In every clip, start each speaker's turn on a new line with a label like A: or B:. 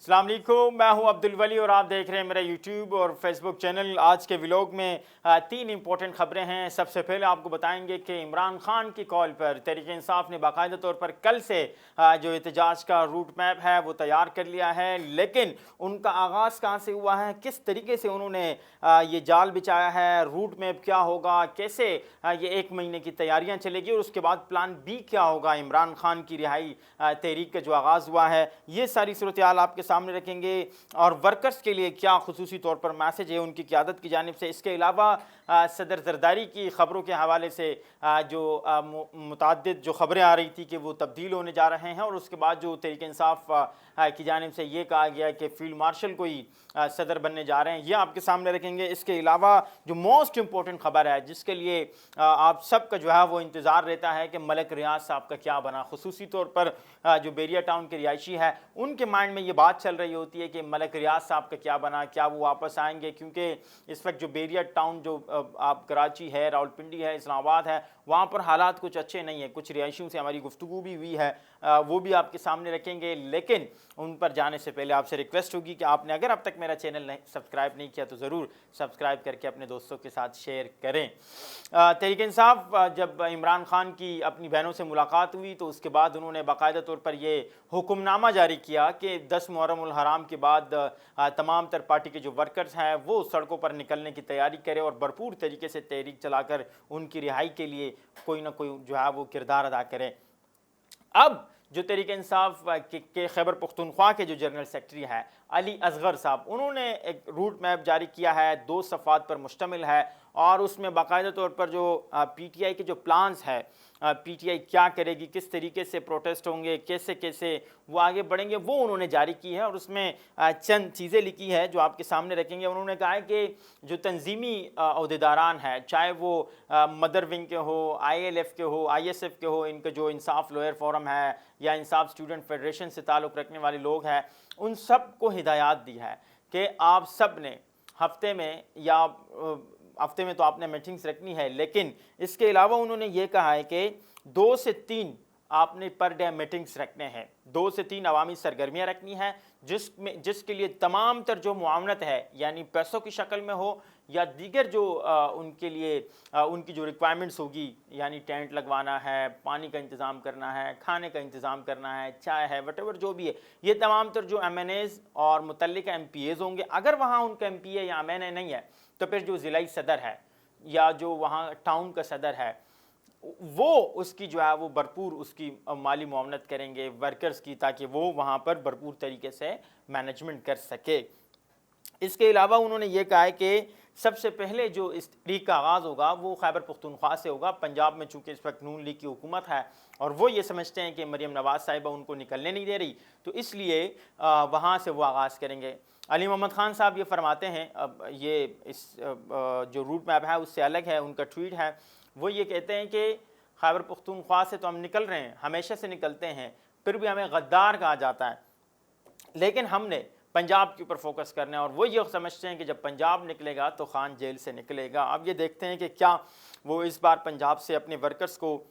A: السلام علیکم، میں ہوں عبد الولی اور آپ دیکھ رہے ہیں میرا یوٹیوب اور فیس بک چینل۔ آج کے ولاگ میں تین امپورٹنٹ خبریں ہیں۔ سب سے پہلے آپ کو بتائیں گے کہ عمران خان کی کال پر تحریک انصاف نے باقاعدہ طور پر کل سے جو احتجاج کا روٹ میپ ہے وہ تیار کر لیا ہے، لیکن ان کا آغاز کہاں سے ہوا ہے، کس طریقے سے انہوں نے یہ جال بچایا ہے، روٹ میپ کیا ہوگا، کیسے یہ ایک مہینے کی تیاریاں چلے گی اور اس کے بعد پلان بی کیا ہوگا عمران خان کی رہائی تحریک کا جو آغاز ہوا ہے، یہ ساری صورتحال آپ کے سامنے رکھیں گے۔ اور ورکرز کے لیے کیا خصوصی طور پر میسج ہے ان کی قیادت کی جانب سے۔ اس کے علاوہ صدر زرداری کی خبروں کے حوالے سے جو متعدد جو خبریں آ رہی تھی کہ وہ تبدیل ہونے جا رہے ہیں، اور اس کے بعد جو تحریک انصاف کی جانب سے یہ کہا گیا کہ فیلڈ مارشل کو ہی صدر بننے جا رہے ہیں، یہ آپ کے سامنے رکھیں گے۔ اس کے علاوہ جو موسٹ امپورٹنٹ خبر ہے جس کے لیے آپ سب کا جو ہے وہ انتظار رہتا ہے کہ ملک ریاض صاحب کا کیا بنا، خصوصی طور پر جو بیریا ٹاؤن کے رہائشی ہے ان کے مائنڈ میں یہ بات چل رہی ہوتی ہے کہ ملک ریاض صاحب کا کیا بنا، کیا وہ واپس آئیں گے، کیونکہ اس وقت جو بیریا ٹاؤن جو آپ کراچی ہے، راولپنڈی ہے، اسلام آباد ہے، وہاں پر حالات کچھ اچھے نہیں ہیں۔ کچھ رہائشیوں سے ہماری گفتگو بھی ہوئی ہے، وہ بھی آپ کے سامنے رکھیں گے، لیکن ان پر جانے سے پہلے آپ سے ریکویسٹ ہوگی کہ آپ نے اگر اب تک میرا چینل سبسکرائب نہیں کیا تو ضرور سبسکرائب کر کے اپنے دوستوں کے ساتھ شیئر کریں۔ تحریک انصاف جب عمران خان کی اپنی بہنوں سے ملاقات ہوئی تو اس کے بعد انہوں نے باقاعدہ طور پر یہ حکم نامہ جاری کیا کہ 10 محرم الحرام کے بعد تمام تر پارٹی کے جو ورکرز ہیں وہ سڑکوں پر نکلنے کی تیاری کریں اور بھرپور طریقے سے تحریک چلا کر ان کی رہائی کے لیے کوئی نہ کوئی جو ہے وہ کردار ادا کریں۔ اب جو تحریک انصاف کے خیبر پختونخوا کے جو جنرل سیکرٹری ہے علی اصغر صاحب، انہوں نے ایک روٹ میپ جاری کیا ہے، 2 صفحات پر مشتمل ہے، اور اس میں باقاعدہ طور پر جو پی ٹی آئی کے جو پلانز ہے، پی ٹی آئی کیا کرے گی، کس طریقے سے پروٹیسٹ ہوں گے، کیسے کیسے وہ آگے بڑھیں گے، وہ انہوں نے جاری کی ہے، اور اس میں چند چیزیں لکھی ہے جو آپ کے سامنے رکھیں گے۔ انہوں نے کہا ہے کہ جو تنظیمی عہدیداران ہیں، چاہے وہ مدر ونگ کے ہو، آئی ایل ایف کے ہو، آئی ایس ایف کے ہو، ان کا جو انصاف لوئر فورم ہے یا انصاف اسٹوڈنٹ فیڈریشن سے تعلق رکھنے والے لوگ ہیں، ان سب کو ہدایات دی ہے کہ آپ سب نے ہفتے میں تو آپ نے میٹنگز رکھنی ہے، لیکن اس کے علاوہ انہوں نے یہ کہا ہے کہ 2 سے 3 آپ نے پر ڈے میٹنگز رکھنے ہیں، 2 سے 3 عوامی سرگرمیاں رکھنی ہیں، جس کے لیے تمام تر جو معاونت ہے، یعنی پیسوں کی شکل میں ہو یا دیگر جو ان کے لیے ان کی جو ریکوائرمنٹس ہوگی، یعنی ٹینٹ لگوانا ہے، پانی کا انتظام کرنا ہے، کھانے کا انتظام کرنا ہے، چائے ہے، وٹ ایور جو بھی ہے، یہ تمام تر جو ایم این ایز اور متعلقہ ایم پی ایز ہوں گے، اگر وہاں ان کا ایم پی اے یا ایم این اے نہیں ہے تو پھر جو ضلعی صدر ہے یا جو وہاں ٹاؤن کا صدر ہے وہ اس کی جو ہے وہ بھرپور اس کی مالی معاونت کریں گے ورکرز کی، تاکہ وہ وہاں پر بھرپور طریقے سے مینجمنٹ کر سکے۔ اس کے علاوہ انہوں نے یہ کہا ہے کہ سب سے پہلے جو اس تحریک کا آغاز ہوگا وہ خیبر پختونخوا سے ہوگا۔ پنجاب میں چونکہ اس وقت نون لیگ کی حکومت ہے اور وہ یہ سمجھتے ہیں کہ مریم نواز صاحبہ ان کو نکلنے نہیں دے رہی، تو اس لیے وہاں سے وہ آغاز کریں گے۔ علی محمد خان صاحب یہ فرماتے ہیں، یہ اس جو روٹ میپ ہے اس سے الگ ہے، ان کا ٹویٹ ہے، وہ یہ کہتے ہیں کہ خیبر پختونخوا سے تو ہم نکل رہے ہیں، ہمیشہ سے نکلتے ہیں، پھر بھی ہمیں غدار کہا جاتا ہے، لیکن ہم نے پنجاب کے اوپر فوکس کرنا ہے، اور وہ یہ سمجھتے ہیں کہ جب پنجاب نکلے گا تو خان جیل سے نکلے گا۔ اب یہ دیکھتے ہیں کہ کیا وہ اس بار پنجاب سے اپنے ورکرز کو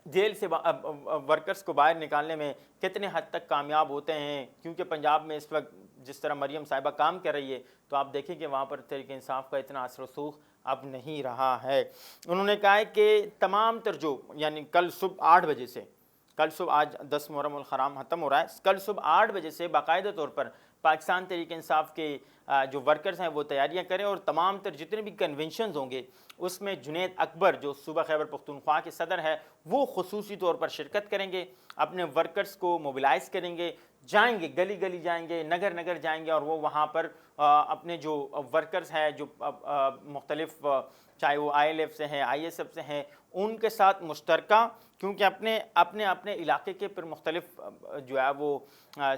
A: جیل سے ورکرز کو باہر نکالنے میں کتنے حد تک کامیاب ہوتے ہیں، کیونکہ پنجاب میں اس وقت جس طرح مریم صاحبہ کام کر رہی ہے تو آپ دیکھیں کہ وہاں پر تحریک انصاف کا اتنا اثر و رسوخ اب نہیں رہا ہے۔ انہوں نے کہا ہے کہ تمام تر جو یعنی کل صبح 8 بجے سے، کل صبح آج 10 محرم الحرام ختم ہو رہا ہے، کل صبح 8 بجے سے باقاعدہ طور پر پاکستان تحریک انصاف کے جو ورکرز ہیں وہ تیاریاں کریں، اور تمام تر جتنے بھی کنونشنز ہوں گے اس میں جنید اکبر جو صوبہ خیبر پختونخوا کے صدر ہے وہ خصوصی طور پر شرکت کریں گے، اپنے ورکرز کو موبلائز کریں گے، جائیں گے گلی گلی جائیں گے، نگر نگر جائیں گے، اور وہ وہاں پر اپنے جو ورکرز ہیں جو مختلف چاہے وہ آئی ایل ایف سے ہیں، آئی ایس ایف سے ہیں، ان کے ساتھ مشترکہ، کیونکہ اپنے علاقے کے پر مختلف جو ہے وہ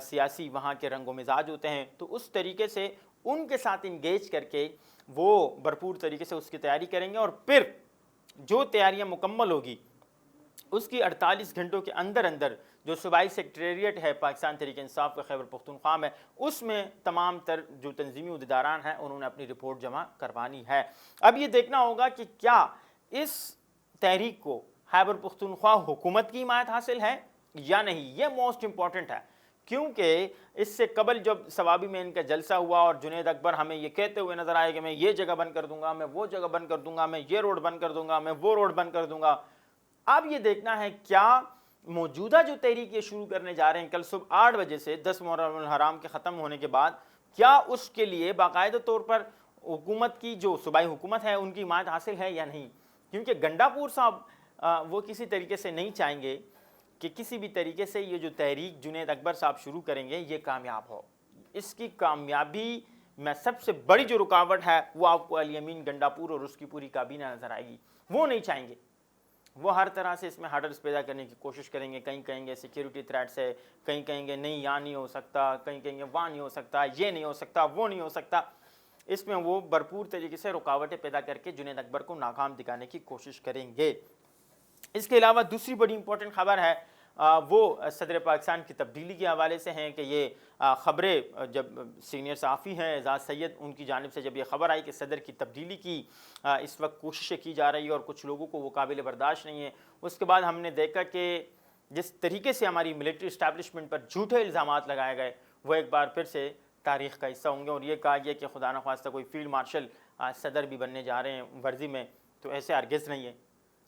A: سیاسی وہاں کے رنگ و مزاج ہوتے ہیں، تو اس طریقے سے ان کے ساتھ انگیج کر کے وہ بھرپور طریقے سے اس کی تیاری کریں گے، اور پھر جو تیاریاں مکمل ہوگی اس کی 48 گھنٹوں کے اندر اندر جو صوبائی سیکریٹریٹ ہے پاکستان تحریک انصاف کا خیبر پختونخوا میں، اس میں تمام تر جو تنظیمی عہدیداران ہیں انہوں نے اپنی رپورٹ جمع کروانی ہے۔ اب یہ دیکھنا ہوگا کہ کیا اس تحریک کو خیبر پختونخوا حکومت کی حمایت حاصل ہے یا نہیں، یہ موسٹ امپورٹنٹ ہے، کیونکہ اس سے قبل جب ثوابی میں ان کا جلسہ ہوا اور جنید اکبر ہمیں یہ کہتے ہوئے نظر آئے کہ میں یہ جگہ بند کر دوں گا، میں وہ جگہ بند کر دوں گا، میں یہ روڈ بند کر دوں گا، میں وہ روڈ بند کر دوں گا، اب یہ دیکھنا ہے کیا موجودہ جو تحریک یہ شروع کرنے جا رہے ہیں کل صبح 8 بجے سے 10 محرم الحرام کے ختم ہونے کے بعد، کیا اس کے لیے باقاعدہ طور پر حکومت کی جو صوبائی حکومت ہے ان کی حمایت حاصل ہے یا نہیں؟ کیونکہ گنڈا پور صاحب وہ کسی طریقے سے نہیں چاہیں گے کہ کسی بھی طریقے سے یہ جو تحریک جنید اکبر صاحب شروع کریں گے یہ کامیاب ہو. اس کی کامیابی میں سب سے بڑی جو رکاوٹ ہے وہ آپ کو علی امین گنڈا پور اور اس کی پوری کابینہ نظر آئے گی. وہ نہیں چاہیں گے، وہ ہر طرح سے اس میں ہرڈلز پیدا کرنے کی کوشش کریں گے. کہیں کہیں گے سیکیورٹی تھریٹس ہے، کہیں کہیں گے نہیں یہاں نہیں ہو سکتا، کہیں کہیں گے وہاں نہیں ہو سکتا، یہ نہیں ہو سکتا، وہ نہیں ہو سکتا. اس میں وہ بھرپور طریقے سے رکاوٹیں پیدا کر کے جنید اکبر کو ناکام دکھانے کی کوشش کریں گے. اس کے علاوہ دوسری بڑی امپورٹنٹ خبر ہے وہ صدر پاکستان کی تبدیلی کے حوالے سے ہیں کہ یہ خبریں جب سینئر صحافی ہیں اعزاز سید ان کی جانب سے جب یہ خبر آئی کہ صدر کی تبدیلی کی اس وقت کوششیں کی جا رہی ہے اور کچھ لوگوں کو وہ قابل برداشت نہیں ہے، اس کے بعد ہم نے دیکھا کہ جس طریقے سے ہماری ملٹری اسٹیبلشمنٹ پر جھوٹے الزامات لگائے گئے وہ ایک بار پھر سے تاریخ کا حصہ ہوں گے. اور یہ کہا گیا کہ خدا نخواستہ کوئی فیلڈ مارشل صدر بھی بننے جا رہے ہیں ورزی میں، تو ایسے ہرگز نہیں ہے.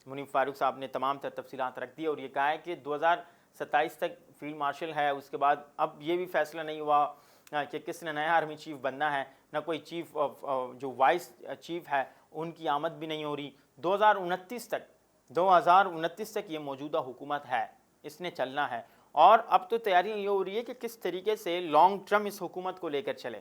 A: منیب فاروق صاحب نے تمام تر تفصیلات رکھ دی اور یہ کہا ہے کہ 2027 تک فیلڈ مارشل ہے. اس کے بعد اب یہ بھی فیصلہ نہیں ہوا کہ کس نے نیا آرمی چیف بننا ہے، نہ کوئی چیف جو وائس چیف ہے ان کی آمد بھی نہیں ہو رہی. 2029 تک یہ موجودہ حکومت ہے، اس نے چلنا ہے. اور اب تو تیاریاں یہ ہو رہی ہے کہ کس طریقے سے لانگ ٹرم اس حکومت کو لے کر چلے.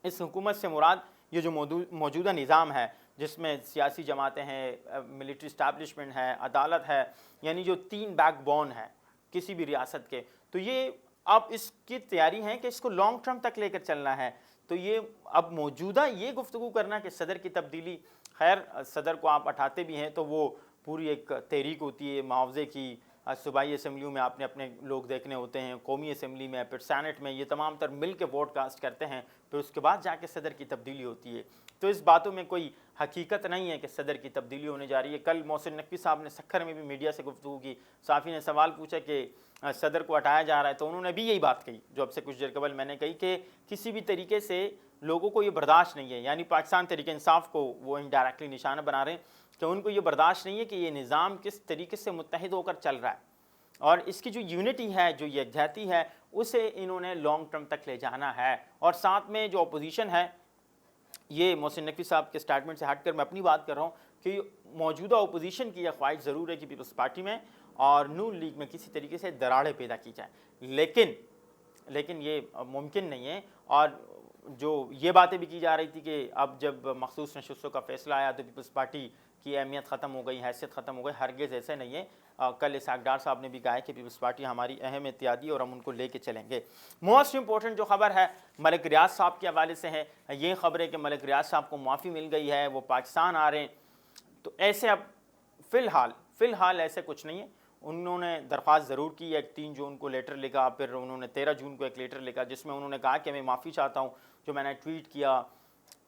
A: اس حکومت سے مراد یہ جو موجودہ نظام ہے جس میں سیاسی جماعتیں ہیں، ملٹری اسٹیبلشمنٹ ہے، عدالت ہے، یعنی جو 3 بیک بون ہے کسی بھی ریاست کے، تو یہ اب اس کی تیاری ہے کہ اس کو لانگ ٹرم تک لے کر چلنا ہے. تو یہ اب موجودہ یہ گفتگو کرنا کہ صدر کی تبدیلی، خیر صدر کو آپ اٹھاتے بھی ہیں تو وہ پوری ایک تحریک ہوتی ہے معاوضے کی. صوبائی اسمبلیوں میں آپ نے اپنے لوگ دیکھنے ہوتے ہیں، قومی اسمبلی میں، پھر سینٹ میں، یہ تمام تر مل کے ووٹ کاسٹ کرتے ہیں، پھر اس کے بعد جا کے صدر کی تبدیلی ہوتی ہے. تو اس باتوں میں کوئی حقیقت نہیں ہے کہ صدر کی تبدیلی ہونے جا رہی ہے. کل محسن نقوی صاحب نے سکھر میں بھی میڈیا سے گفتگو کی، صحافی نے سوال پوچھا کہ صدر کو ہٹایا جا رہا ہے، تو انہوں نے بھی یہی بات کہی جو اب سے کچھ دیر قبل میں نے کہی کہ کسی بھی طریقے سے لوگوں کو یہ برداشت نہیں ہے، یعنی پاکستان تحریک انصاف کو وہ انڈائریکٹلی نشانہ بنا رہے ہیں کہ ان کو یہ برداشت نہیں ہے کہ یہ نظام کس طریقے سے متحد ہو کر چل رہا ہے، اور اس کی جو یونٹی ہے، جو یکجہتی ہے، اسے انہوں نے لانگ ٹرم تک لے جانا ہے. اور ساتھ میں جو اپوزیشن ہے، یہ محسن نقوی صاحب کے سٹیٹمنٹ سے ہٹ کر میں اپنی بات کر رہا ہوں کہ موجودہ اپوزیشن کی یہ خواہش ضرور ہے کہ پیپلز پارٹی میں اور نون لیگ میں کسی طریقے سے دراڑیں پیدا کی جائیں، لیکن یہ ممکن نہیں ہے. اور جو یہ باتیں بھی کی جا رہی تھی کہ اب جب مخصوص نشستوں کا فیصلہ آیا تو پیپلز پارٹی کی اہمیت ختم ہو گئی، حیثیت ختم ہو گئی، ہرگز ایسے نہیں ہے. کل اسحاق ڈار صاحب نے بھی کہا ہے کہ پیپلز پارٹی ہماری اہم اتحادی اور ہم ان کو لے کے چلیں گے. موسٹ امپورٹنٹ جو خبر ہے ملک ریاض صاحب کے حوالے سے ہے. یہ خبر ہے کہ ملک ریاض صاحب کو معافی مل گئی ہے، وہ پاکستان آ رہے ہیں. تو ایسے اب فی الحال ایسے کچھ نہیں ہے. انہوں نے درخواست ضرور کی، ایک 3 جون کو لیٹر لکھا، پھر انہوں نے 13 جون کو ایک لیٹر لکھا جس میں انہوں نے کہا کہ میں معافی چاہتا ہوں جو میں نے ٹویٹ کیا.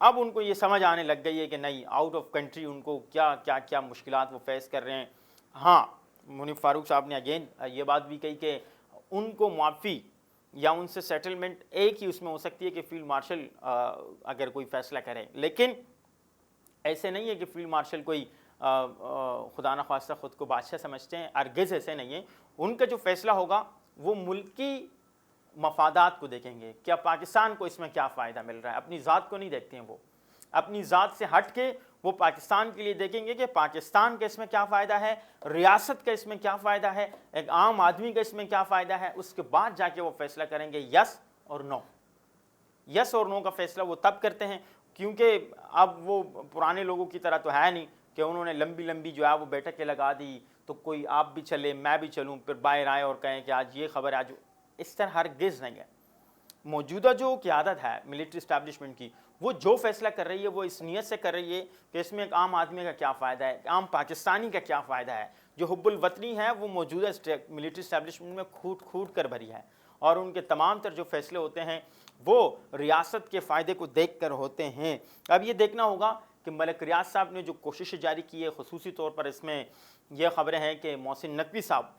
A: اب ان کو یہ سمجھ آنے لگ گئی ہے کہ نہیں، آؤٹ آف کنٹری ان کو کیا مشکلات وہ فیس کر رہے ہیں. ہاں، منیب فاروق صاحب نے اگین یہ بات بھی کہی کہ ان کو معافی یا ان سے سیٹلمنٹ ایک ہی اس میں ہو سکتی ہے کہ فیلڈ مارشل اگر کوئی فیصلہ کرے، لیکن ایسے نہیں ہے کہ فیلڈ مارشل کوئی خدا نخواستہ خود کو بادشاہ سمجھتے ہیں، ہرگز ایسے نہیں ہے. ان کا جو فیصلہ ہوگا وہ ملکی مفادات کو دیکھیں گے، کیا پاکستان کو اس میں کیا فائدہ مل رہا ہے. اپنی ذات کو نہیں دیکھتے ہیں، وہ اپنی ذات سے ہٹ کے وہ پاکستان کے لیے دیکھیں گے کہ پاکستان کا اس میں کیا فائدہ ہے، ریاست کا اس میں کیا فائدہ ہے، ایک عام آدمی کا اس میں کیا فائدہ ہے. اس کے بعد جا کے وہ فیصلہ کریں گے یس اور نو. یس اور نو کا فیصلہ وہ تب کرتے ہیں کیونکہ اب وہ پرانے لوگوں کی طرح تو ہے نہیں کہ انہوں نے لمبی جو ہے وہ بیٹھکیں لگا دی تو کوئی آپ بھی چلے میں بھی چلوں، پھر باہر آئے اور کہیں کہ آج یہ خبر ہے آج. اس طرح ہرگز نہیں ہے. موجودہ جو قیادت ہے ملٹری اسٹیبلشمنٹ کی، وہ جو فیصلہ کر رہی ہے وہ اس نیت سے کر رہی ہے کہ اس میں ایک عام آدمی کا کیا فائدہ ہے، عام پاکستانی کا کیا فائدہ ہے. جو حب الوطنی ہے وہ موجودہ ملٹری اسٹیبلشمنٹ میں کھوٹ کر بھری ہے، اور ان کے تمام تر جو فیصلے ہوتے ہیں وہ ریاست کے فائدے کو دیکھ کر ہوتے ہیں. اب یہ دیکھنا ہوگا کہ ملک ریاض صاحب نے جو کوششیں جاری کی ہے، خصوصی طور پر اس میں یہ خبریں ہیں کہ محسن نقوی صاحب